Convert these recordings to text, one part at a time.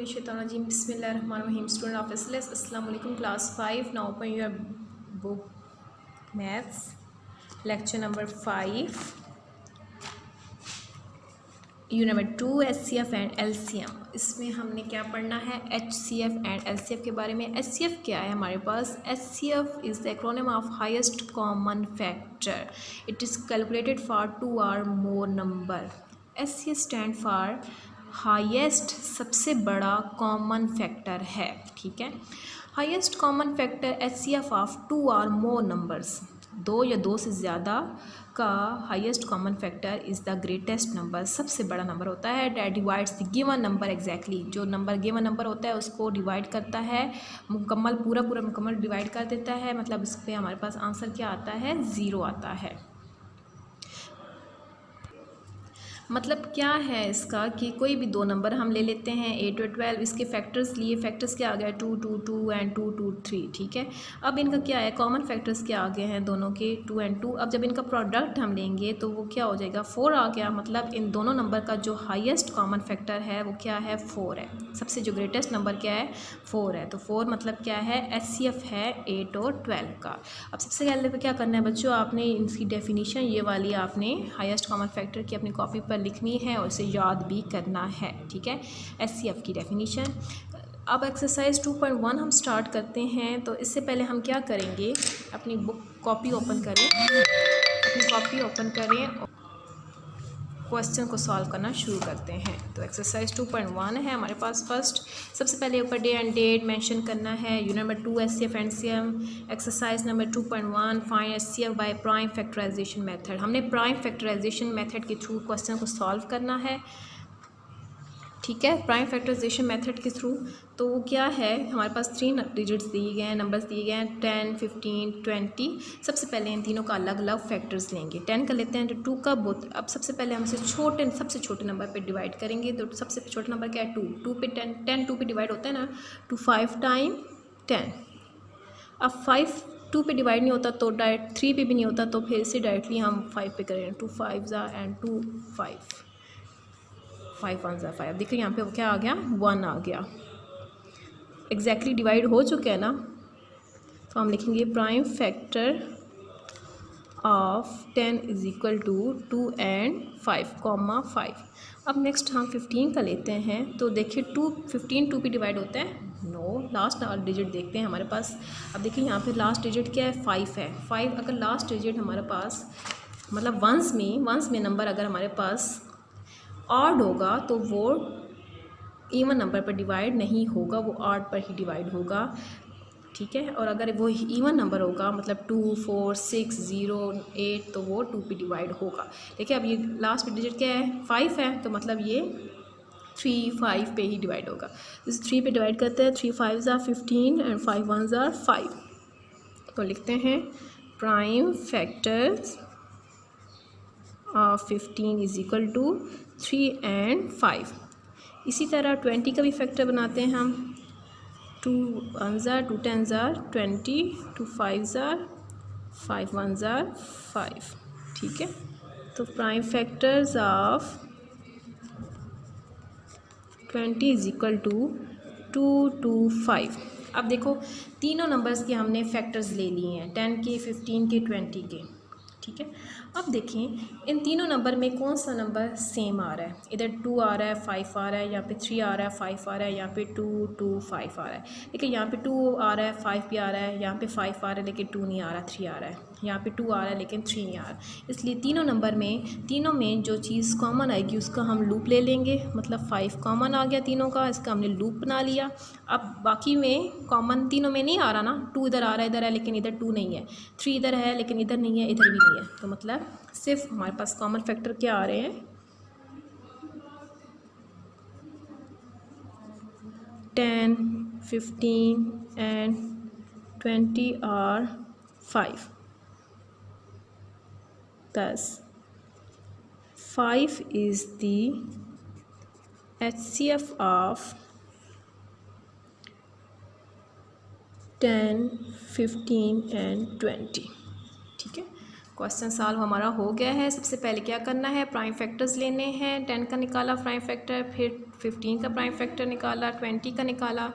Shaitanirrajim. Bismillahirrahmanirrahim. Student of SLS, Assalamu alaikum. Class 5. Now open your book Maths, lecture number 5. Unit number 2 HCF and LCM. इसमें हमने क्या पढ़ना है, HCF and LCF के बारे में. HCF क्या है हमारे पास? HCF is the acronym of highest common factor. It is calculated for 2 or more number. HCF stand for highest, सबसे बड़ा कॉमन फैक्टर है. ठीक है, highest common factor HCF of 2 और मोर नंबर्स, 2 या 2 से ज़्यादा का highest common factor is the greatest number, सबसे बड़ा नंबर होता है. That divides the given number exactly, जो नंबर गिवन नंबर होता है उसको डिवाइड करता है, मुकम्मल पूरा मुकम्मल डिवाइड कर देता है. मतलब इस पर हमारे पास आंसर क्या आता है, 0 आता है. मतलब क्या है इसका कि कोई भी 2 नंबर हम ले लेते हैं 8 और 12, इसके फैक्टर्स लिए, फैक्टर्स क्या आ गया 2 2 2 एंड 2 2 3. ठीक है, अब इनका क्या है, कॉमन फैक्टर्स क्या आ गए हैं दोनों के 2 एंड 2. अब जब इनका प्रोडक्ट हम लेंगे तो वो क्या हो जाएगा, 4 आ गया. मतलब इन दोनों नंबर का जो हाईएस्ट कॉमन फैक्टर है वो क्या है, 4 है. सबसे जो ग्रेटेस्ट नंबर क्या है, 4 है. तो 4 मतलब क्या है, HCF है 8 और 12 का. अब सबसे पहले क्या करना है बच्चों, आपने इनकी डेफिनेशन ये वाली आपने हाईएस्ट कॉमन फैक्टर की अपनी कॉपी पर लिखनी है और इसे याद भी करना है. ठीक है, HCF की डेफिनेशन. अब एक्सरसाइज 2.1 हम स्टार्ट करते हैं. तो इससे पहले हम क्या करेंगे, अपनी बुक कॉपी ओपन करें, और क्वेश्चन को सॉल्व करना शुरू करते हैं. तो एक्सरसाइज 2.1 है हमारे पास. फर्स्ट सबसे पहले ऊपर डे एंड डेट मेंशन करना है. Unit number 2 HCF and LCM. Exercise number 2.1 find HCF by prime factorisation method. हमने प्राइम फैक्टराइजेशन मेथड के थ्रू क्वेश्चन को सॉल्व करना है. ठीक है, प्राइम फैक्टराइजेशन मेथड के थ्रू. तो वो क्या है, हमारे पास 3 डिजिट्स दिए गए हैं, नंबर्स दिए गए हैं 10, 15, 20. सबसे पहले इन तीनों का अलग अलग फैक्टर्स लेंगे. 10 का लेते हैं तो 2 का बोथ. अब सबसे पहले हम इसे सबसे छोटे नंबर पे डिवाइड करेंगे. तो सबसे छोटा नंबर क्या है, 2. 2 पे 10 2 पे डिवाइड होता है ना, 2 5 टाइम 10. अब 5 2 पे डिवाइड नहीं होता तो डायरेक्ट 3 पे भी नहीं होता, तो फिर से डायरेक्टली हम 5 पे करें. 2 5 एंड 2 5, 5 1 5. देखिए यहाँ पे क्या आ गया, 1 आ गया. एग्जैक्टली डिवाइड हो चुके हैं ना. तो हम लिखेंगे prime factor of 10 is equal to 2 and 5. अब नेक्स्ट हम 15 का लेते हैं. तो देखिए 15 2 पे डिवाइड होता है, नो. लास्ट डिजिट देखते हैं हमारे पास. अब देखिए यहाँ पे लास्ट डिजिट क्या है, 5 है. 5 अगर लास्ट डिजिट हमारे पास, मतलब वंस में नंबर अगर हमारे पास ऑड होगा तो वो इवन नंबर पर डिवाइड नहीं होगा, वो ऑड पर ही डिवाइड होगा. ठीक है, और अगर वो इवन नंबर होगा, मतलब 2 4 6 0 8, तो वो 2 पे डिवाइड होगा. देखिए अब ये लास्ट डिजिट क्या है, 5 है, तो मतलब ये 3 5 पे ही डिवाइड होगा. जैसे 3 पे डिवाइड करते हैं, 3 5 15 एंड 5 1 5. तो लिखते हैं prime factors of 15 is equal to 3 and 5. इसी तरह 20 का भी फैक्टर बनाते हैं हम. 2 1 2 10 20, 2 5 5 1 5. ठीक है, तो prime factors of 20 is equal to 2 2 5. अब देखो तीनों नंबर्स के हमने फैक्टर्स ले लिए हैं, 10 के, 15 के, 20 के. ठीक है, अब देखें इन तीनों नंबर में कौन सा नंबर सेम आ रहा है. इधर 2 आ रहा है, 5 आ रहा है, यहाँ पे 3 आ रहा है, 5 आ रहा है, यहाँ पे 2 2 5 आ रहा है. देखिए यहाँ पे 2 आ रहा है, 5 भी आ रहा है, यहाँ पे 5 आ रहा है लेकिन 2 नहीं आ रहा, 3 आ रहा है. यहाँ पे 2 आ रहा है लेकिन 3 नहीं आ रहा. इसलिए तीनों में जो चीज़ कॉमन आएगी उसका हम लूप ले लेंगे. मतलब 5 कॉमन आ गया तीनों का, इसका हमने लूप बना लिया. अब बाकी में कॉमन तीनों में नहीं आ रहा ना, 2 इधर आ रहा है, इधर है लेकिन इधर 2 नहीं है, 3 इधर है लेकिन इधर नहीं है, इधर भी नहीं है. तो मतलब सिर्फ हमारे पास कॉमन फैक्टर क्या आ रहे हैं, 10 15 and 20 are 5. Thus 5 is the HCF of 10 15 and 20. ठीक है, क्वेश्चन सॉल्व हमारा हो गया है। सबसे पहले क्या करना है, प्राइम फैक्टर्स लेने हैं। 10 का निकाला प्राइम फैक्टर, फिर 15 का प्राइम फैक्टर निकाला, 20 का निकाला।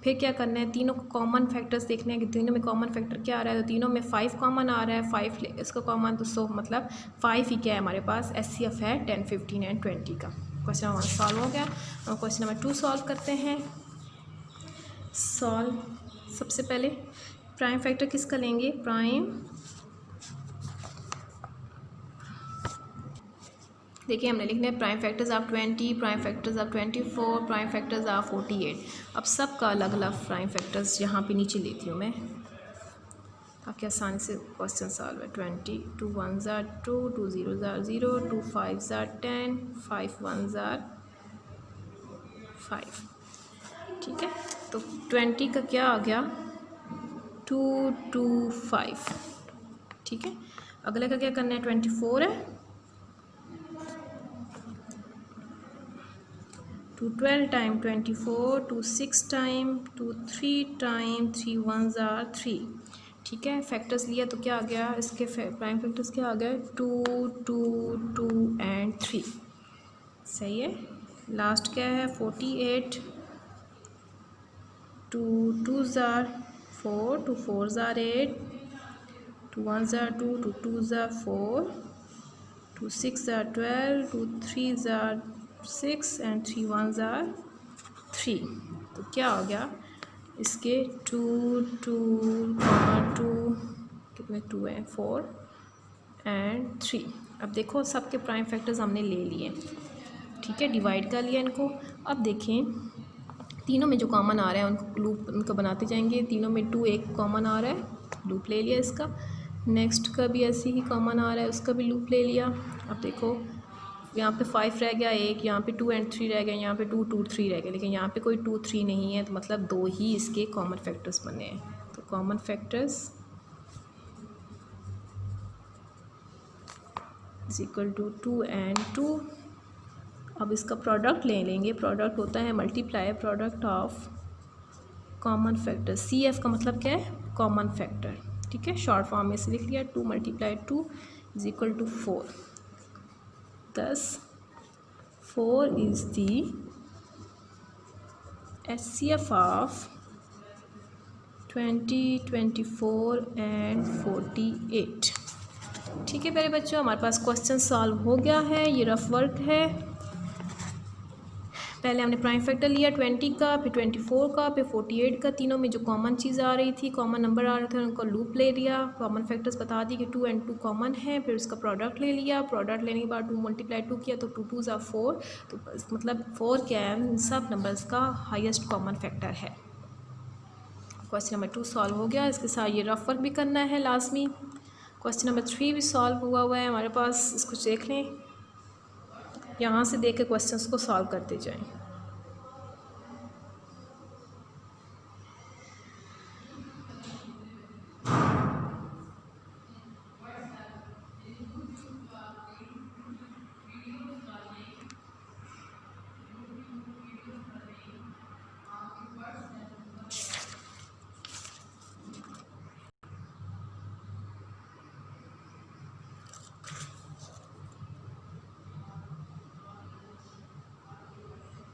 फिर क्या करना है, तीनों को कॉमन फैक्टर्स देखने हैं कि तीनों में कॉमन फैक्टर क्या आ रहा है। तो तीनों में 5 कॉमन आ रहा है, 5 इसका कॉमन, तो सो मतलब 5 ही क्या है हमारे पास, HCF है 10, 15 एंड 20 का। क्वेश्चन हमारा सॉल्व हो गया। हम क्वेश्चन नंबर 2 सॉल्व करते हैं। सॉल्व, सबसे पहले प्राइम फैक्टर किसका लेंगे, प्राइम, देखिए हमने लिखना है prime factors of 20, prime factors of 24, prime factors of 48। अब सबका अलग अलग प्राइम फैक्टर्स यहाँ पे नीचे लेती हूँ मैं ताकि आसानी से क्वेश्चन सॉल्व है। 20, 2 1 ज़ार 2, 2 0 ज़ार 0, 2 5 ज़ार 10, 5 1 ज़ार 5। ठीक है, तो 20 का क्या आ गया, 2 2 5। ठीक है, अगले का क्या करना है, 24 है, 2 12 टाइम 24, 2 6 टाइम, 2 3 टाइम, 3 1 ज़ार 3। ठीक है, फैक्टर्स लिया तो क्या आ गया, इसके प्राइम फैक्टर्स क्या आ गया, 2 2 2 एंड 3। सही है। लास्ट क्या है, 48, 2 2 ज़ार 4, 2 4 ज़ार 8, 2 1 ज़ार 2, 2 2 ज़ार 4, 2 6 ज़ार 12, 2 3 ज़ार 6 एंड 3 1 ज़ार 3। तो क्या हो गया इसके, 2 2 2 कितने 2 हैं, 4 एंड 3। अब देखो सबके प्राइम फैक्टर्स हमने ले लिए। ठीक है, डिवाइड कर लिया इनको। अब देखें तीनों में जो कॉमन आ रहा है उनको लूप उनको बनाते जाएंगे। तीनों में 2 एक कॉमन आ रहा है, लूप ले लिया इसका। नेक्स्ट का भी ऐसे ही कॉमन आ रहा है, उसका भी लूप ले लिया। अब देखो यहाँ पे 5 रह गया एक, यहाँ पे 2 एंड 3 रह गए, यहाँ पे 2 2 3 रह गए, लेकिन यहाँ पे कोई 2 3 नहीं है, तो मतलब 2 ही इसके कॉमन फैक्टर्स बने हैं। तो common factors is equal to 2 and 2। अब इसका प्रोडक्ट ले लेंगे। प्रोडक्ट होता है multiply product of common factor. CF का मतलब क्या है, कॉमन फैक्टर। ठीक है, शॉर्ट फॉर्म में से लिख लिया, 2 × 2 is equal to 4। Thus 4 is the HCF of 20, 24 and 48। ठीक है प्यारे बच्चों, हमारे पास क्वेश्चन सॉल्व हो गया है। ये रफ वर्क है। पहले हमने प्राइम फैक्टर लिया 20 का, फिर 24 का, फिर 48 का। तीनों में जो कॉमन चीज़ आ रही थी, कॉमन नंबर आ रहे थे, उनको लूप ले लिया। कॉमन फैक्टर्स बता दी कि 2 एंड 2 कॉमन है। फिर उसका प्रोडक्ट ले लिया। प्रोडक्ट लेने के बाद 2 × 2 किया तो 2 2 ज़ा 4। तो मतलब 4 क्या है, इन सब नंबर्स का हाईएस्ट कॉमन फैक्टर है। क्वेश्चन नंबर 2 सॉल्व हो गया। इसके साथ ये रफ वर्क भी करना है लाजमी। क्वेश्चन नंबर 3 भी सॉल्व हुआ है हमारे पास, इसको देख लें। यहाँ से देख के क्वेश्चंस को सॉल्व करते जाएं।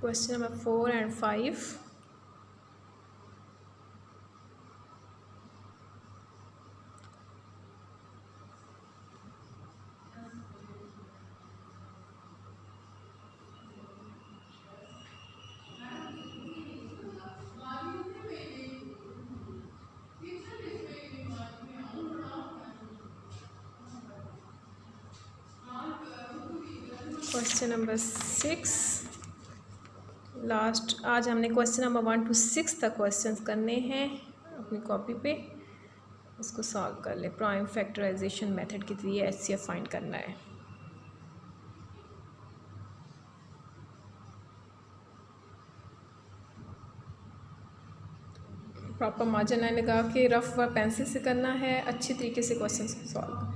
Question number 4 and 5. Question number 6 last. आज हमने क्वेश्चन नंबर 1 to 6 तक क्वेश्चंस करने हैं अपनी कॉपी पे। इसको सॉल्व कर ले। प्राइम फैक्टराइजेशन मेथड के जरिए HCF फाइंड करना है। प्रॉपर मार्जिन लाइन लगा के रफ व पेंसिल से करना है। अच्छी तरीके से क्वेश्चंस को सॉल्व।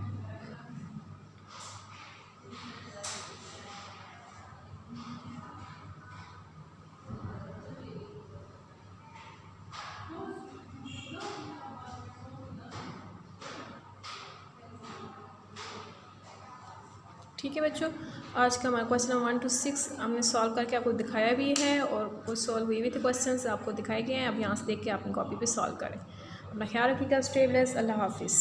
ठीक है बच्चों, आज का हमारा क्वेश्चन 1 to 6 हमने सॉल्व करके आपको दिखाया भी है और कुछ सॉल्व हुए भी थे क्वेश्चंस आपको दिखाए गए हैं। अब यहाँ से देख के अपनी कॉपी पे सॉल्व करें। अपना ख्याल रखिएगा, स्टे ब्लेस्ड, अल्लाह हाफिज़।